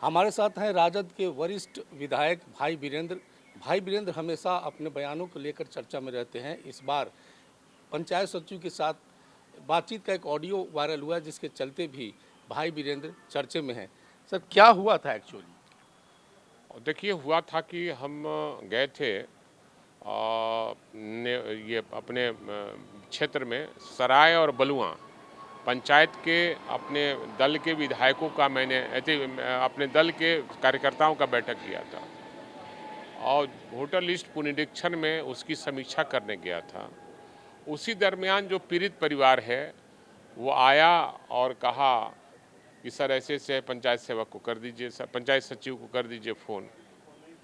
हमारे साथ हैं राजद के वरिष्ठ विधायक भाई वीरेंद्र। भाई वीरेंद्र हमेशा अपने बयानों को लेकर चर्चा में रहते हैं। इस बार पंचायत सचिव के साथ बातचीत का एक ऑडियो वायरल हुआ जिसके चलते भी भाई वीरेंद्र चर्चे में हैं। सर, क्या हुआ था एक्चुअली? देखिए, हुआ था कि हम गए थे ये अपने क्षेत्र में सराय और बलुआ पंचायत के अपने दल के विधायकों का मैंने अपने दल के कार्यकर्ताओं का बैठक किया था और वोटर लिस्ट पुनरीक्षण में उसकी समीक्षा करने गया था। उसी दरमियान जो पीड़ित परिवार है वो आया और कहा कि सर ऐसे पंचायत सेवक को कर दीजिए, सर पंचायत सचिव को कर दीजिए फ़ोन।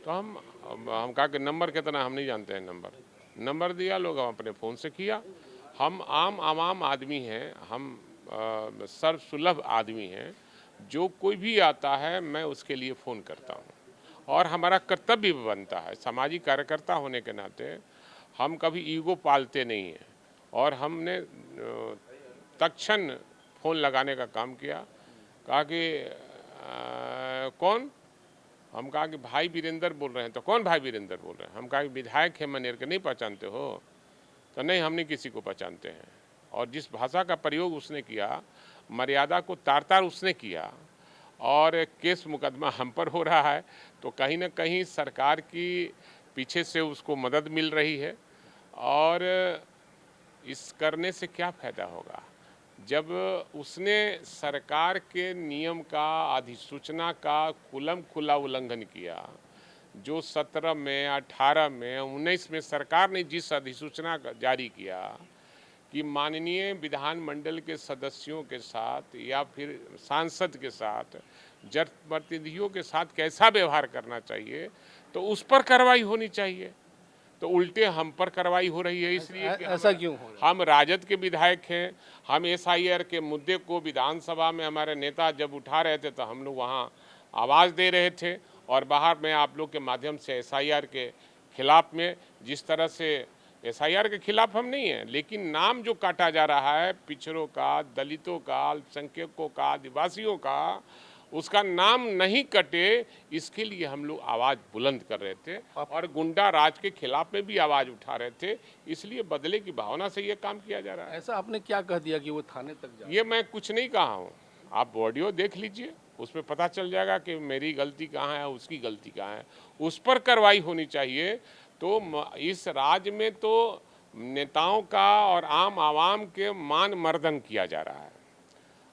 तो हम कहा कि नंबर कितना, हम नहीं जानते हैं नंबर दिया, लोग हम अपने फ़ोन से किया। हम आम आदमी हैं, हम सर्वसुलभ आदमी हैं। जो कोई भी आता है मैं उसके लिए फ़ोन करता हूँ और हमारा कर्तव्य भी बनता है। सामाजिक कार्यकर्ता होने के नाते हम कभी ईगो पालते नहीं हैं और हमने तत्क्षण फ़ोन लगाने का काम किया। कहा कि कौन? हम कहा कि भाई वीरेंद्र बोल रहे हैं। तो कौन भाई वीरेंद्र बोल रहे हैं? हम कहा कि विधायक है मनेर के, नहीं पहचानते हो? तो नहीं, हम नहीं किसी को पहचानते हैं। और जिस भाषा का प्रयोग उसने किया, मर्यादा को तार तार उसने किया और केस मुकदमा हम पर हो रहा है। तो कहीं ना कहीं सरकार की पीछे से उसको मदद मिल रही है और इस करने से क्या फ़ायदा होगा जब उसने सरकार के नियम का, अधिसूचना का खुला उल्लंघन किया। जो 17 में, 18 में, 19 में सरकार ने जिस अधिसूचना जारी किया कि माननीय विधानमंडल के सदस्यों के साथ या फिर सांसद के साथ, जनप्रतिनिधियों के साथ कैसा व्यवहार करना चाहिए, तो उस पर कार्रवाई होनी चाहिए। तो उल्टे हम पर कार्रवाई हो रही है। इसलिए कि ऐसा क्यों हो रहा है? हम राजद के विधायक हैं। हम एसआईआर के मुद्दे को विधानसभा में हमारे नेता जब उठा रहे थे तो हम लोग वहाँ आवाज़ दे रहे थे और बाहर में आप लोग के माध्यम से एसआईआर के खिलाफ में जिस तरह से एसआईआर के खिलाफ हम नहीं हैं, लेकिन नाम जो काटा जा रहा है पिछड़ों का, दलितों का, अल्पसंख्यकों का, आदिवासियों का, उसका नाम नहीं कटे, इसके लिए हम लोग आवाज़ बुलंद कर रहे थे और गुंडा राज के खिलाफ में भी आवाज़ उठा रहे थे। इसलिए बदले की भावना से ये काम किया जा रहा है। ऐसा आपने क्या कह दिया कि वो थाने तक जा? ये मैं कुछ नहीं कहा हूँ, आप ऑडियो देख लीजिए, उसमें पता चल जाएगा कि मेरी गलती कहाँ है, उसकी गलती कहाँ है। उस पर कार्रवाई होनी चाहिए। तो इस राज्य में तो नेताओं का और आम आवाम के मान मर्दन किया जा रहा है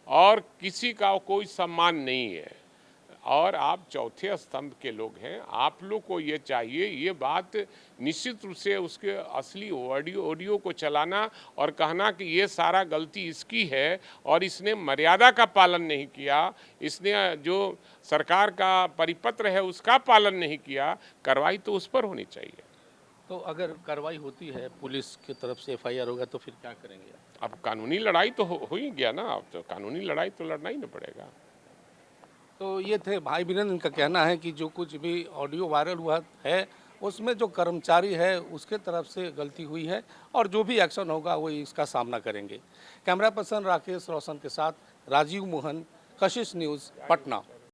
और किसी का कोई सम्मान नहीं है और आप चौथे स्तंभ के लोग हैं। आप लोग को ये चाहिए, ये बात निश्चित रूप से उसके असली ऑडियो को चलाना और कहना कि ये सारा गलती इसकी है और इसने मर्यादा का पालन नहीं किया, इसने जो सरकार का परिपत्र है उसका पालन नहीं किया। कार्रवाई तो उस पर होनी चाहिए। तो अगर कार्रवाई होती है, पुलिस की तरफ से एफआईआर होगा, तो फिर क्या करेंगे? अब कानूनी लड़ाई तो हो ही गया ना, अब तो कानूनी लड़ाई तो लड़ना ही ना पड़ेगा। तो ये थे भाई वीरेंद्र। इनका कहना है कि जो कुछ भी ऑडियो वायरल हुआ है उसमें जो कर्मचारी है उसके तरफ से गलती हुई है और जो भी एक्शन होगा वो इसका सामना करेंगे। कैमरा पर्सन राकेश रोशन के साथ राजीव मोहन, कशिश न्यूज़, पटना।